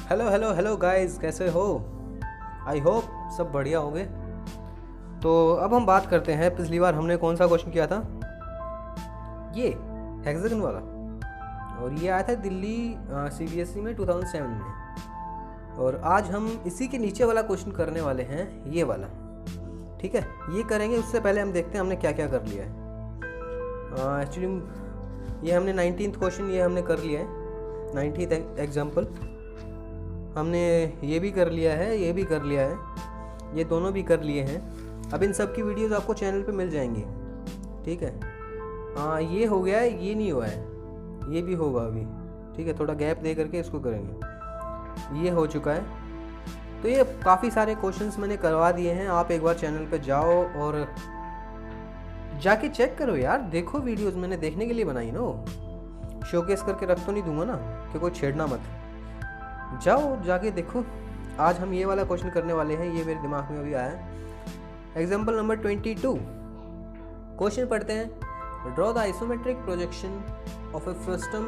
Hello hello hello guys, कैसे हो? I hope सब बढ़िया होंगे। तो अब हम बात करते हैं, पिछली बार हमने कौन सा क्वेश्चन किया था? ये हेक्सागन वाला। और ये आया था दिल्ली सीबीएसई में 2007 में। और आज हम इसी के नीचे वाला क्वेश्चन करने वाले हैं, ये वाला। ठीक है, ये करेंगे। उससे पहले हम देखते हैं हमने क्या क्या कर लिया है। एक्चुअली ये हमने 19th क्वेश्चन ये हमने कर लिया है। 19th एग्जाम्पल हमने ये भी कर लिया है, ये भी कर लिया है, ये दोनों भी कर लिए हैं। अब इन सब की वीडियोस आपको चैनल पे मिल जाएंगी। ठीक है, हाँ ये हो गया है, ये नहीं हुआ है, ये भी होगा अभी। ठीक है, थोड़ा गैप दे करके इसको करेंगे। ये हो चुका है। तो ये काफ़ी सारे क्वेश्चंस मैंने करवा दिए हैं। आप एक बार चैनल पे जाओ और जाके चेक करो यार, देखो वीडियोस मैंने देखने के लिए बनाई ना। शोकेस करके रख तो नहीं दूंगा ना कि कोई छेड़ना मत। जाओ जाके देखो। आज हम ये वाला क्वेश्चन करने वाले हैं, ये मेरे दिमाग में अभी आया है। एग्जाम्पल नंबर 22 क्वेश्चन पढ़ते हैं। Draw the isometric projection of A frustum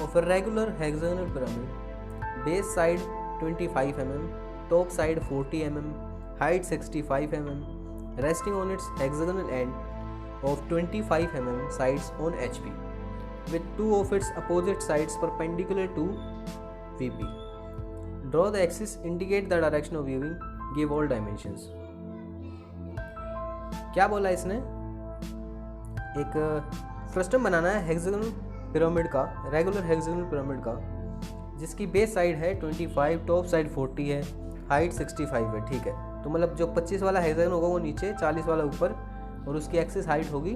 of a regular hexagonal pyramid, base side 25 mm, top side 40 mm, height 65 mm, resting on its hexagonal end of 25 mm sides on HP, with two of its opposite sides perpendicular to VP. Draw the axis, indicate the direction of viewing, give all dimensions. क्या बोला इसने? एक frustum बनाना है hexagonal pyramid का, regular hexagonal pyramid का, जिसकी base side है 25, top side 40 है, हाइट 65 है। ठीक है, तो मतलब जो 25 वाला हेक्सागन होगा वो नीचे, 40 वाला ऊपर, और उसकी एक्सिस हाइट होगी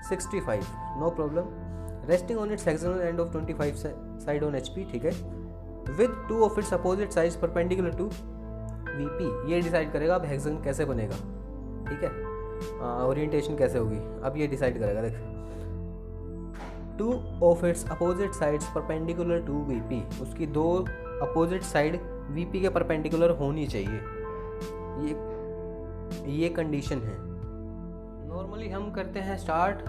65। No problem. Resting on its hexagonal end of 25 side on HP। ठीक है, with two of its opposite sides perpendicular to VP। ये डिसाइड करेगा अब हेक्सागन कैसे बनेगा। ठीक है, ओरिएंटेशन कैसे होगी अब ये डिसाइड करेगा। देख, two of its opposite sides perpendicular to VP, उसकी दो अपोजिट साइड VP के परपेंडिकुलर होनी चाहिए। ये कंडीशन है। नॉर्मली हम करते हैं स्टार्ट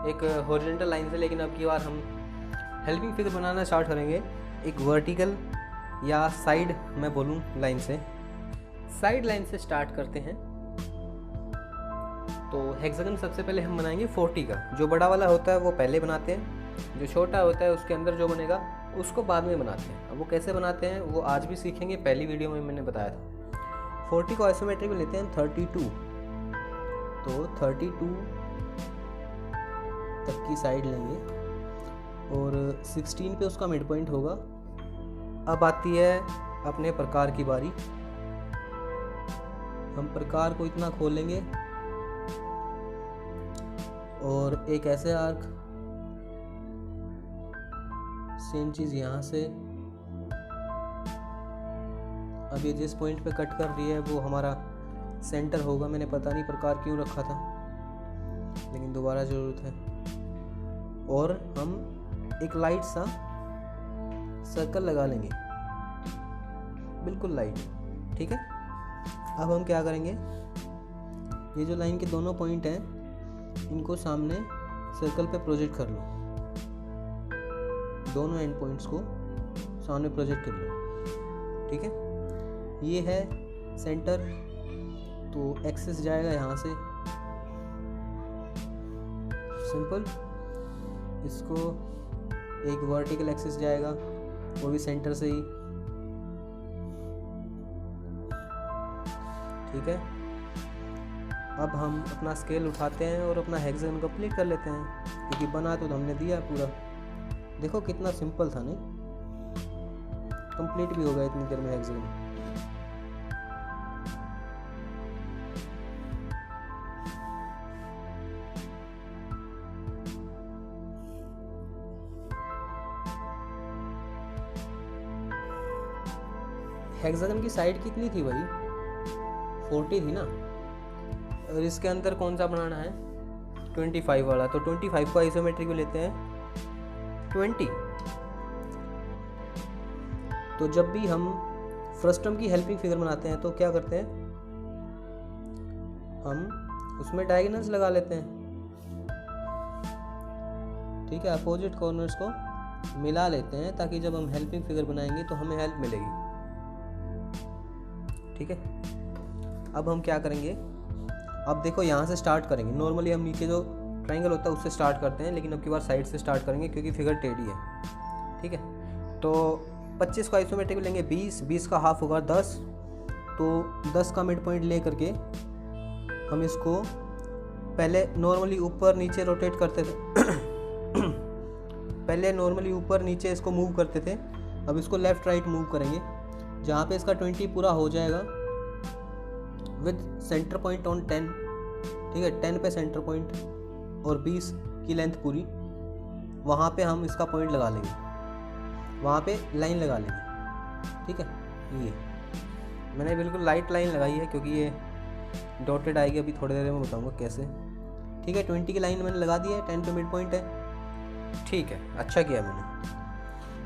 एक हॉरिजॉन्टल लाइन से, लेकिन अब की बार हम हेल्पिंग फिगर बनाना स्टार्ट करेंगे एक वर्टिकल या साइड, मैं बोलूँ लाइन से, साइड लाइन से स्टार्ट करते हैं। तो हेक्सागन सबसे पहले हम बनाएंगे 40 का। जो बड़ा वाला होता है वो पहले बनाते हैं, जो छोटा होता है उसके अंदर जो बनेगा उसको बाद में बनाते हैं। अब वो कैसे बनाते हैं वो आज भी सीखेंगे, पहली वीडियो में मैंने बताया था। 40 को आइसोमेट्रिक में लेते हैं 32, तो 32 तक की साइड लेंगे और 16 पे उसका मिड पॉइंट होगा। अब आती है अपने प्रकार की बारी। हम प्रकार को इतना खोलेंगे और एक ऐसे आर्क, सेम चीज़ यहाँ से। अब ये जिस पॉइंट पे कट कर रही है वो हमारा सेंटर होगा। मैंने पता नहीं प्रकार क्यों रखा था, लेकिन दोबारा ज़रूरत है। और हम एक लाइट सा सर्कल लगा लेंगे, बिल्कुल लाइट। ठीक है, अब हम क्या करेंगे, ये जो लाइन के दोनों पॉइंट हैं इनको सामने सर्कल पे प्रोजेक्ट कर लो। दोनों एंड पॉइंट्स को सामने प्रोजेक्ट कर लो। ठीक है, ये है सेंटर, तो एक्सिस जाएगा यहाँ से, सिंपल। इसको एक वर्टिकल एक्सिस जाएगा, वो भी सेंटर से ही। ठीक है, अब हम अपना स्केल उठाते हैं और अपना हेक्सागन कंप्लीट कर लेते हैं, क्योंकि बना तो हमने दिया पूरा। देखो कितना सिंपल था, नहीं? कंप्लीट भी हो गया इतनी देर में हेक्सागन। हेक्सागन की साइड कितनी थी भाई? 40 थी ना। और इसके अंदर कौन सा बनाना है? 25 वाला। तो 25 को आइसोमेट्रिक में लेते हैं 20। तो जब भी हम फ्रस्टम की हेल्पिंग फिगर बनाते हैं तो क्या करते हैं, हम उसमें डायगोनल्स लगा लेते हैं। ठीक है, अपोजिट कॉर्नर्स को मिला लेते हैं ताकि जब हम हेल्पिंग फिगर बनाएंगे तो हमें हेल्प मिलेगी। ठीक है। अब हम क्या करेंगे, अब देखो यहाँ से स्टार्ट करेंगे। नॉर्मली हम नीचे जो ट्रायंगल होता है उससे स्टार्ट करते हैं, लेकिन अब की बार साइड से स्टार्ट करेंगे क्योंकि फिगर टेढ़ी है, ठीक है। तो 25 को आइसोमेट्रिक लेंगे 20, 20 का हाफ होगा 10, तो 10 का मिड पॉइंट ले करके हम इसको पहले नॉर्मली ऊपर नीचे रोटेट करते थे पहले नॉर्मली ऊपर नीचे इसको मूव करते थे, अब इसको लेफ़्ट राइट मूव करेंगे। जहाँ पे इसका 20 पूरा हो जाएगा विद सेंटर पॉइंट ऑन 10, ठीक है, 10 पे सेंटर पॉइंट और 20 की लेंथ पूरी, वहाँ पे हम इसका पॉइंट लगा लेंगे, वहाँ पे लाइन लगा लेंगे, ठीक है। ये मैंने बिल्कुल लाइट लाइन लगाई है क्योंकि ये डॉटेड आएगी, अभी थोड़ी देर में बताऊँगा कैसे, ठीक है। 20 की लाइन मैंने लगा दी है, 10 पे मिड पॉइंट है, ठीक है, अच्छा किया मैंने।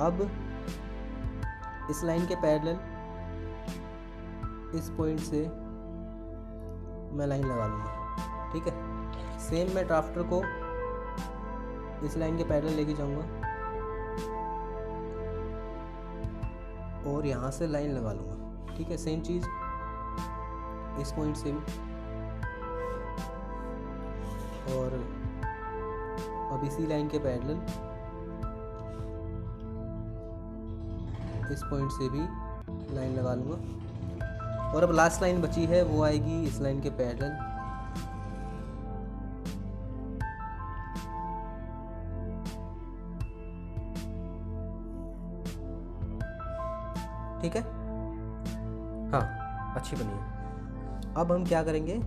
अब इस लाइन के पैरेलल इस पॉइंट से मैं लाइन लगा लूँगा, ठीक है। सेम मैं ड्राफ्टर को इस लाइन के पैरेलल लेके जाऊँगा और यहाँ से लाइन लगा लूँगा, ठीक है। सेम चीज़ इस पॉइंट से भी, और अब इसी लाइन के पैरेलल इस पॉइंट से भी लाइन लगा लूँगा। और अब लास्ट लाइन बची है वो आएगी इस लाइन के पैरेलल, ठीक है। हाँ, अच्छी बनी है। अब हम क्या करेंगे,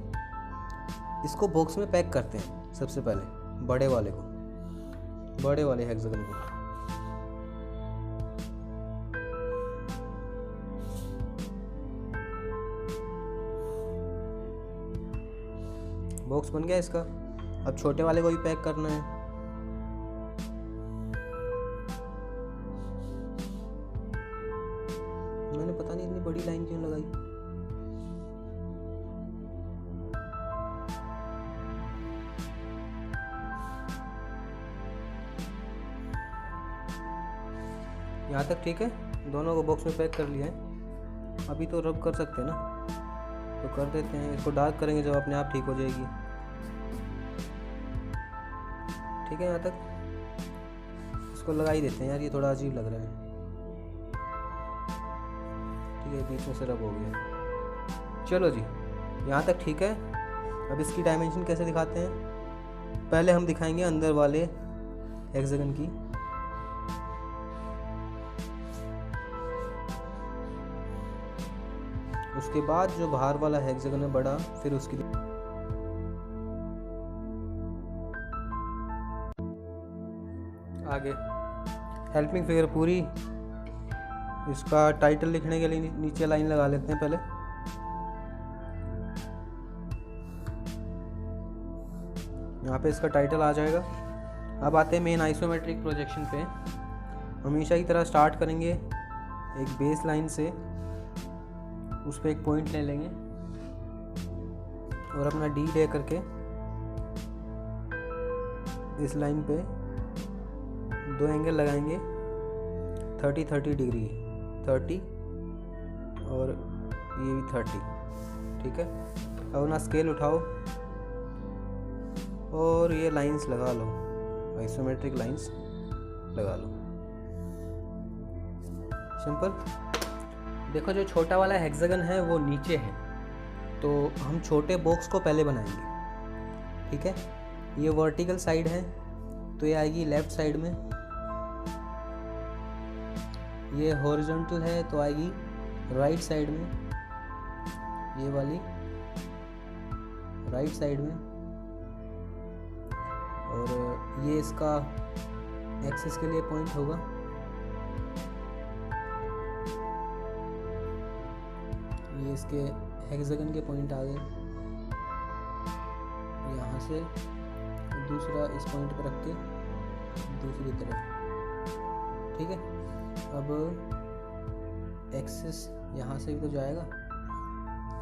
इसको बॉक्स में पैक करते हैं सबसे पहले, बड़े वाले हेक्सागन को। बॉक्स बन गया इसका, अब छोटे वाले को भी पैक करना है। मैंने पता नहीं इतनी बड़ी लाइन क्यों लगाई, यहाँ तक ठीक है। दोनों को बॉक्स में पैक कर लिया है। अभी तो रब कर सकते हैं ना, तो कर देते हैं। इसको डार्क करेंगे जब अपने आप ठीक हो जाएगी, ठीक है। यहाँ तक इसको लगा ही देते हैं यार, ये थोड़ा अजीब लग रहा है, ठीक है। बीच में से रब हो गया, चलो जी, यहाँ तक ठीक है। अब इसकी डायमेंशन कैसे दिखाते हैं, पहले हम दिखाएंगे अंदर वाले हेक्सागन की। उसके बाद जो बाहर वाला हेक्सागन है बड़ा, फिर उसकी आगे हेल्पिंग फिगर पूरी। इसका टाइटल लिखने के लिए नीचे लाइन लगा लेते हैं पहले। यहाँ पे इसका टाइटल आ जाएगा। अब आते हैं मेन आइसोमेट्रिक प्रोजेक्शन पे। हमेशा की तरह स्टार्ट करेंगे एक बेस लाइन से, उस पर एक पॉइंट ले लेंगे और अपना डी ले करके इस लाइन पे 2 एंगल लगाएंगे 30 डिग्री, 30 और ये भी 30, ठीक है। अब अपना स्केल उठाओ और ये लाइंस लगा लो, आइसोमेट्रिक लाइंस लगा लो, सिंपल। देखो जो छोटा वाला हेक्सागन है वो नीचे है, तो हम छोटे बॉक्स को पहले बनाएंगे, ठीक है। ये वर्टिकल साइड है तो ये आएगी लेफ्ट साइड में, ये हॉरिजॉन्टल है तो आएगी राइट साइड में, ये वाली राइट साइड में, और ये इसका एक्सिस के लिए पॉइंट होगा। ये इसके हेक्सागन के पॉइंट आ गए, यहाँ से दूसरा इस पॉइंट पर रख के दूसरी तरफ, ठीक है। अब एक्सिस यहाँ से भी तो जाएगा,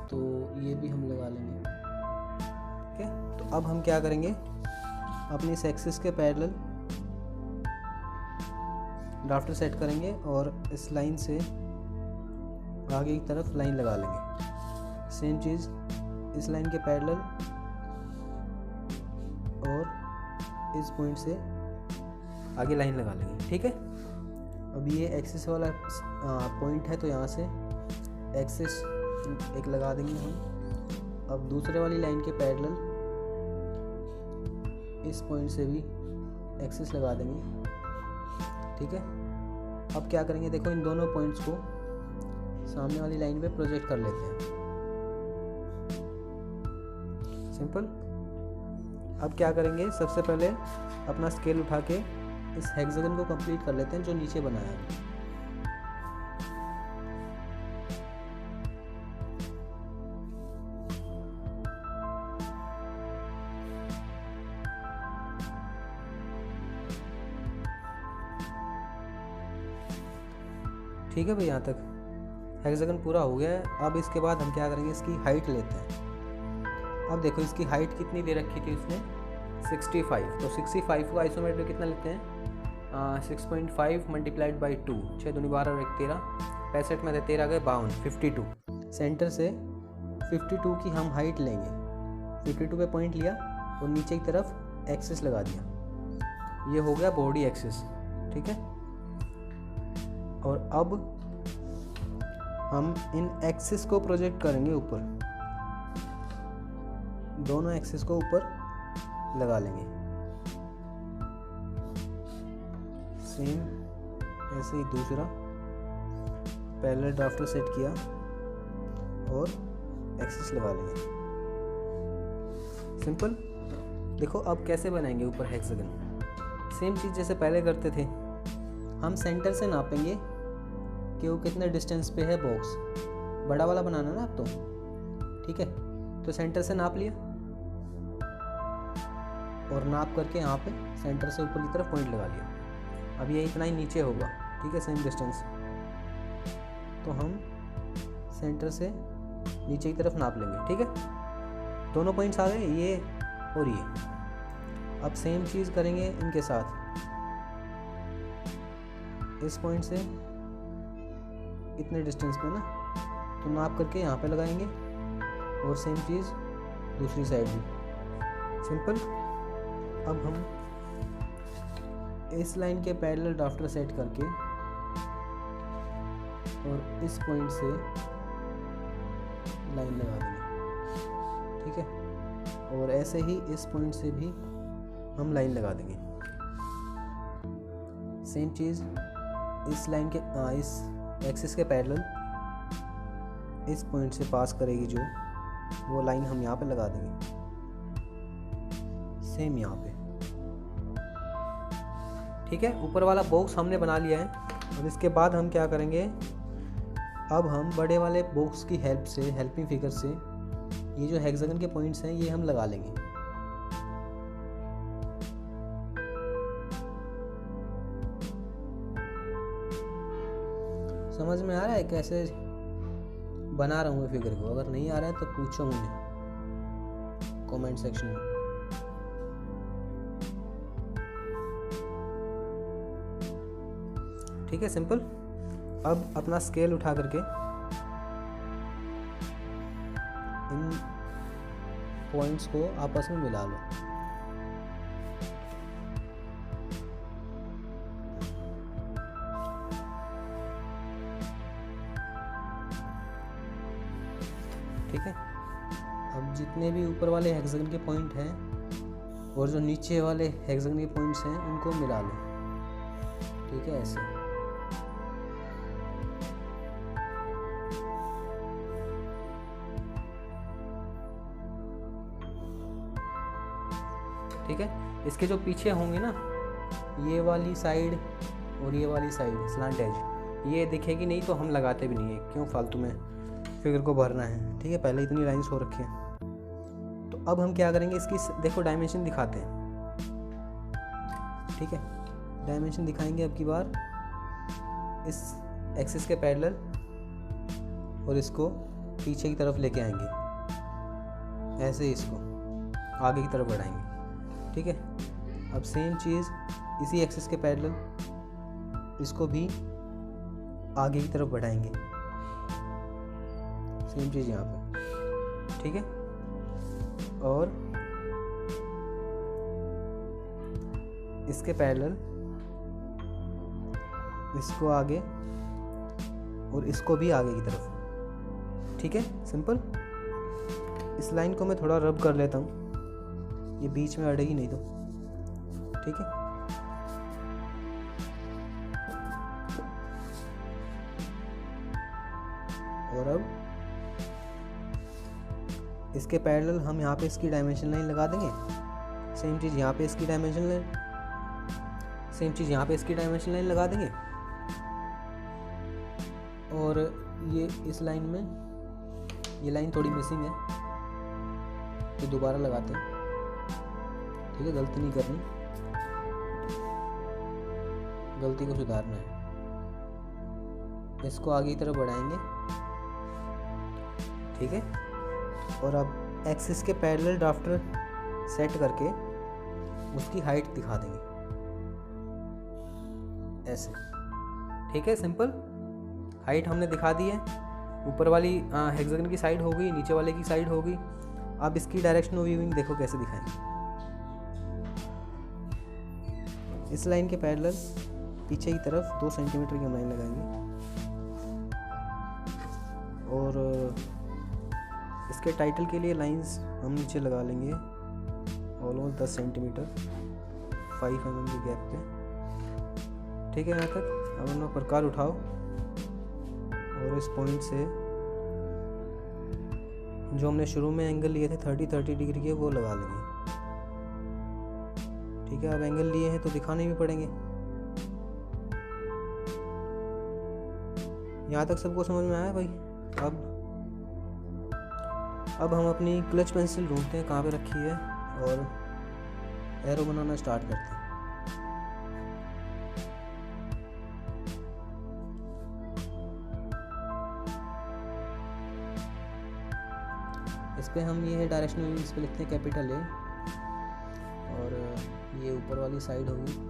तो ये भी हम लगा लेंगे, ठीक है। तो अब हम क्या करेंगे, अपनी इस एक्सिस के पैरेलल ड्राफ्टर सेट करेंगे और इस लाइन से आगे की तरफ लाइन लगा लेंगे। सेम चीज़ इस लाइन के पैरेलल और इस पॉइंट से आगे लाइन लगा लेंगे। ठीक है, अब ये एक्सिस वाला पॉइंट है तो यहाँ से एक्सिस एक लगा देंगे हम। अब दूसरे वाली लाइन के पैरेलल इस पॉइंट से भी एक्सिस लगा देंगे। ठीक है, अब क्या करेंगे, देखो इन दोनों पॉइंट्स को सामने वाली लाइन पे प्रोजेक्ट कर लेते हैं। सिंपल। अब क्या करेंगे, सबसे पहले अपना स्केल उठा के इस हेक्सागन को कंप्लीट कर लेते हैं जो नीचे बनाया है। ठीक है भाई, यहाँ तक हेक्सागन पूरा हो गया है। अब इसके बाद हम क्या करेंगे, इसकी हाइट लेते हैं। अब देखो इसकी हाइट कितनी दे रखी थी उसने, 65। तो 65 को आइसोमेट्रिक कितना लेते हैं, 6.5 मल्टीप्लाइड बाई 2, 6 दूनी 12 और 1 13, 65 में थे 13 गए 52, 52। सेंटर से 52 की हम हाइट लेंगे, 52 पे पॉइंट लिया और नीचे की तरफ एक्सिस लगा दिया। ये हो गया बॉडी एक्सिस। ठीक है, और अब हम इन एक्सिस को प्रोजेक्ट करेंगे ऊपर, दोनों एक्सिस को ऊपर लगा लेंगे। सेम ऐसे ही दूसरा पैरेलल ड्राफ्टर सेट किया और एक्सिस लगा लेंगे। सिंपल। देखो अब कैसे बनाएंगे ऊपर हेक्सागन। सेम चीज़ जैसे पहले करते थे, हम सेंटर से नापेंगे कि वो कितने डिस्टेंस पे है बॉक्स। बड़ा वाला बनाना ना आप तो। ठीक है, तो सेंटर से नाप लिया और नाप करके यहाँ पे सेंटर से ऊपर की तरफ पॉइंट लगा लिया। अब ये इतना ही नीचे होगा। ठीक है, सेम डिस्टेंस। तो हम सेंटर से नीचे की तरफ नाप लेंगे। ठीक है, दोनों पॉइंट्स आ गए, ये और ये। अब सेम चीज़ करेंगे इनके साथ। इस पॉइंट से इतने डिस्टेंस पे ना, तो नाप करके यहाँ पे लगाएंगे और सेम चीज़ दूसरी साइड भी। सिंपल। अब हम इस लाइन के पैरेलल ड्राफ्टर सेट करके और इस पॉइंट से लाइन लगा देंगे। ठीक है, और ऐसे ही इस पॉइंट से भी हम लाइन लगा देंगे। सेम चीज़ इस लाइन के इस एक्सिस के पैरेलल इस पॉइंट से पास करेगी जो, वो लाइन हम यहाँ पे लगा देंगे। सेम यहाँ पे। ठीक है, ऊपर वाला बॉक्स हमने बना लिया है। और इसके बाद हम क्या करेंगे, अब हम बड़े वाले बॉक्स की हेल्प से, हेल्पिंग फिगर से, ये जो हेक्सागन के पॉइंट्स हैं ये हम लगा लेंगे। समझ में आ रहा है कैसे बना रहा हूँ मैं फिगर को? अगर नहीं आ रहा है तो पूछो मुझे कमेंट सेक्शन में। ठीक है, सिंपल। अब अपना स्केल उठा करके इन पॉइंट्स को आपस में मिला लो। ठीक है, अब जितने भी ऊपर वाले हेक्सागन के पॉइंट हैं और जो नीचे वाले हेक्सागन के पॉइंट्स हैं उनको मिला लो। ठीक है, ऐसे। ठीक है, इसके जो पीछे होंगे ना, ये वाली साइड और ये वाली साइड स्लांट एज, ये दिखेगी नहीं तो हम लगाते भी नहीं है, क्यों फालतू में फिगर को भरना है। ठीक है, पहले इतनी लाइंस हो रखी हैं। तो अब हम क्या करेंगे, इसकी देखो डायमेंशन दिखाते हैं। ठीक है, डायमेंशन दिखाएंगे अब की बार इस एक्सिस के पैरेलल और इसको पीछे की तरफ लेके आएंगे, ऐसे इसको आगे की तरफ बढ़ाएंगे। ठीक है, अब सेम चीज़ इसी एक्सिस के पैरेलल इसको भी आगे की तरफ बढ़ाएंगे, सेम चीज़ यहाँ पे। ठीक है। और इसके पैरेलल इसको आगे और इसको भी आगे की तरफ, ठीक है। सिंपल। इस लाइन को मैं थोड़ा रब कर लेता हूँ, ये बीच में अड़ेगी नहीं तो, ठीक है। और अब इसके पैरेलल हम यहाँ पे इसकी डायमेंशन लाइन लगा देंगे। सेम चीज़ यहाँ पे इसकी डायमेंशन लाइन, सेम चीज़ यहाँ पे इसकी डायमेंशन लाइन लगा देंगे। और ये इस लाइन में ये लाइन थोड़ी मिसिंग है तो दोबारा लगाते हैं, ठीक है। गलती नहीं करनी, गलती को सुधारना है। इसको आगे की तरफ बढ़ाएंगे, ठीक है। और अब एक्सिस के पैरेलल ड्राफ्टर सेट करके उसकी हाइट दिखा देंगे ऐसे, ठीक है। सिंपल। हाइट हमने दिखा दी है। ऊपर वाली हेक्सागन की साइड हो गई, नीचे वाले की साइड हो गई। अब इसकी डायरेक्शन ऑफ व्यूइंग देखो कैसे दिखाएंगे। इस लाइन के पैरेलल पीछे की तरफ 2 सेंटीमीटर की लाइन लगाएंगे और इसके टाइटल के लिए लाइंस हम नीचे लगा लेंगे ऑलमोस्ट 10 सेंटीमीटर 5 mm के गैप पे, ठीक है। यहाँ तक। अब अपना प्रकार उठाओ और इस पॉइंट से जो हमने शुरू में एंगल लिए थे 30 डिग्री के, वो लगा लेंगे, ठीक है। अब एंगल लिए हैं तो दिखाने भी पड़ेंगे। यहाँ तक सबको समझ में आया भाई? अब हम अपनी क्लच पेंसिल ढूंढते हैं कहाँ पे रखी है और एरो बनाना स्टार्ट करते हैं। इस पे हम ये है डायरेक्शनल, इस पे लिखते हैं कैपिटल ए और ये ऊपर वाली साइड होगी।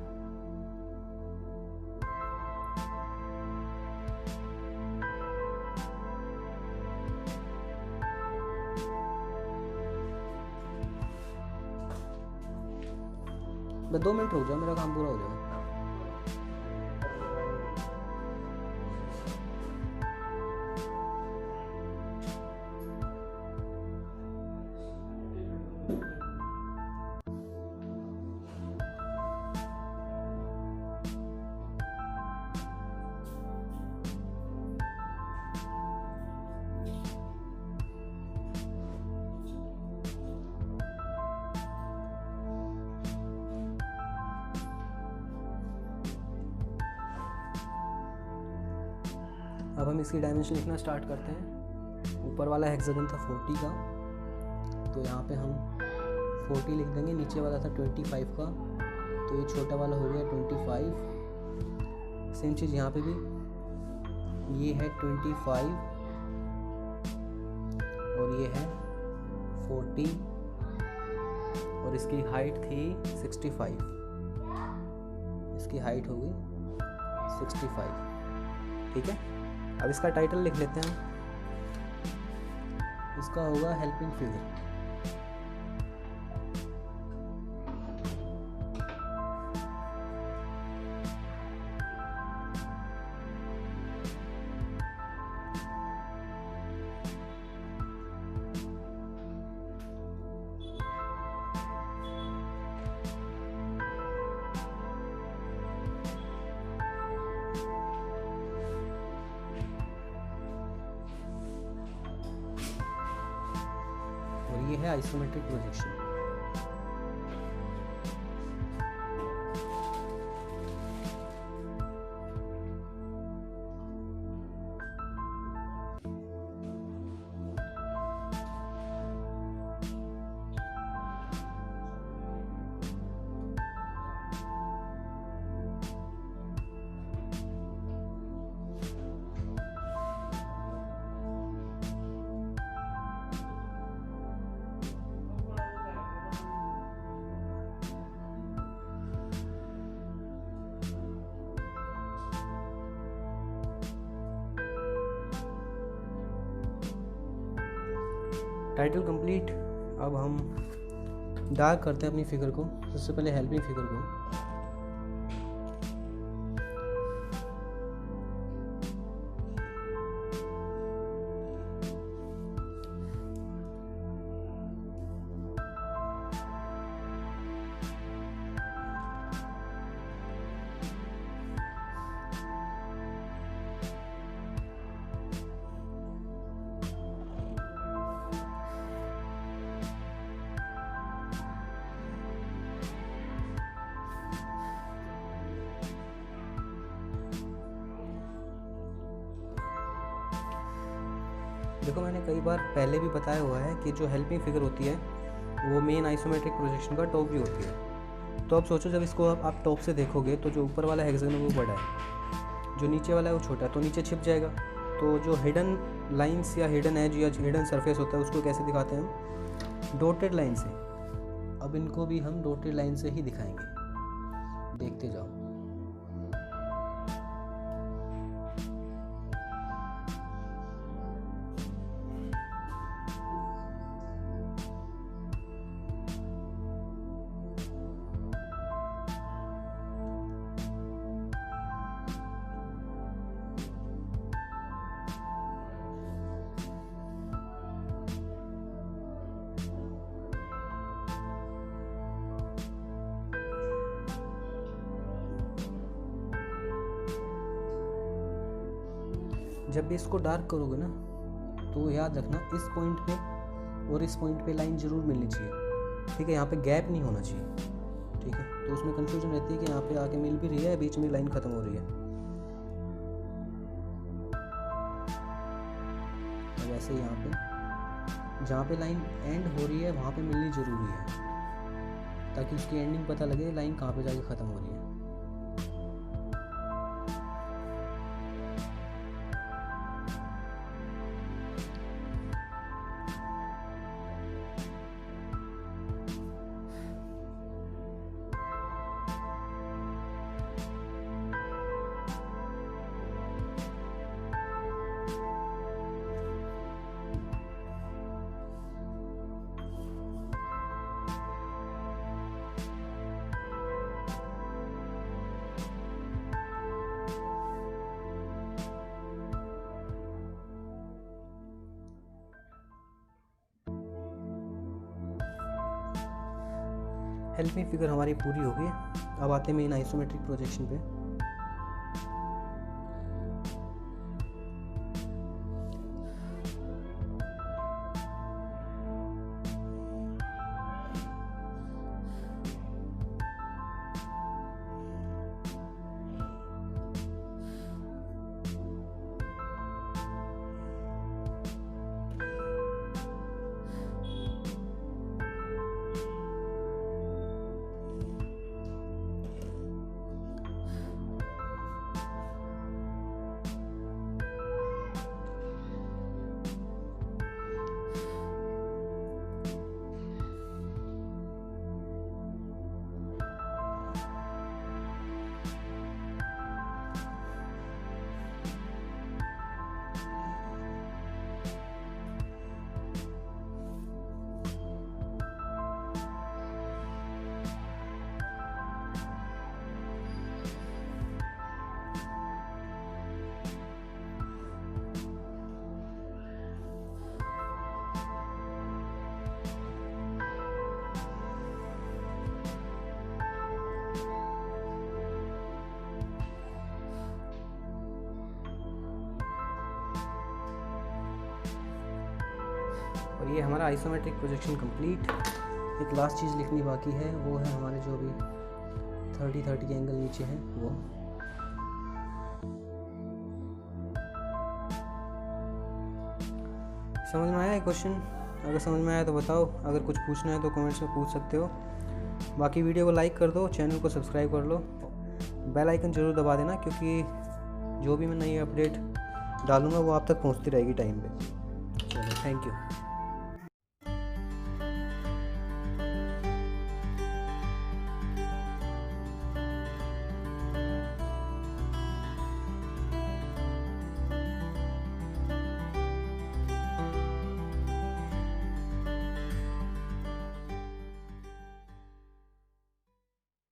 बस 2 मिनट रुक जाओ, मेरा काम पूरा हो जाएगा। अब हम इसकी डायमेंशन लिखना स्टार्ट करते हैं। ऊपर वाला हेक्सागन था 40 का, तो यहाँ पे हम 40 लिख देंगे। नीचे वाला था 25 का, तो ये छोटा वाला हो गया 25। सेम चीज़ यहाँ पे भी, ये है 25 और ये है 40 और इसकी हाइट थी 65, इसकी हाइट हो गई 65, ठीक है। अब इसका टाइटल लिख लेते हैं हम, इसका होगा हेल्पिंग फिगर। और ये है आइसोमेट्रिक प्रोजेक्शन। Title complete. अब हम डार्क करते हैं अपनी फिगर को। सबसे पहले हेल्पिंग फिगर को देखो, मैंने कई बार पहले भी बताया हुआ है कि जो हेल्पिंग फिगर होती है वो मेन आइसोमेट्रिक प्रोजेक्शन का टॉप व्यू होती है। तो अब सोचो, जब इसको आप टॉप से देखोगे तो जो ऊपर वाला हेक्सागन है वो बड़ा है, जो नीचे वाला है वो छोटा है, तो नीचे छिप जाएगा। तो जो हिडन लाइंस या हिडन एज या हिडन सरफेस होता है उसको कैसे दिखाते हैं हम? डॉटेड लाइन से। अब इनको भी हम डॉटेड लाइन से ही दिखाएंगे, देखते जाओ। जब भी इसको डार्क करोगे ना तो याद रखना, इस पॉइंट पे और इस पॉइंट पे लाइन ज़रूर मिलनी चाहिए, ठीक है? यहाँ पे गैप नहीं होना चाहिए, ठीक है? तो उसमें कंफ्यूजन रहती है कि यहाँ पे आके मिल भी रही है, बीच में लाइन ख़त्म हो रही है। अब ऐसे यहाँ पे जहाँ पे लाइन एंड हो रही है वहाँ पे मिलनी ज़रूरी है, ताकि उसकी एंडिंग पता लगे लाइन कहाँ पे जाके ख़त्म हो रही है। हेल्पिंग फिगर हमारी पूरी हो गई। अब आते हैं मेन आइसोमेट्रिक प्रोजेक्शन पे। और ये हमारा आइसोमेट्रिक प्रोजेक्शन कंप्लीट। एक लास्ट चीज़ लिखनी बाकी है, वो है हमारे जो भी 30-30 के एंगल नीचे हैं वो। समझ में आया क्वेश्चन? अगर समझ में आया तो बताओ, अगर कुछ पूछना है तो कमेंट्स में पूछ सकते हो। बाकी वीडियो को लाइक कर दो, चैनल को सब्सक्राइब कर लो, बेल आइकन ज़रूर दबा देना, क्योंकि जो भी मैं नई अपडेट डालूँगा वो आप तक पहुँचती रहेगी टाइम पे। चलो, थैंक यू।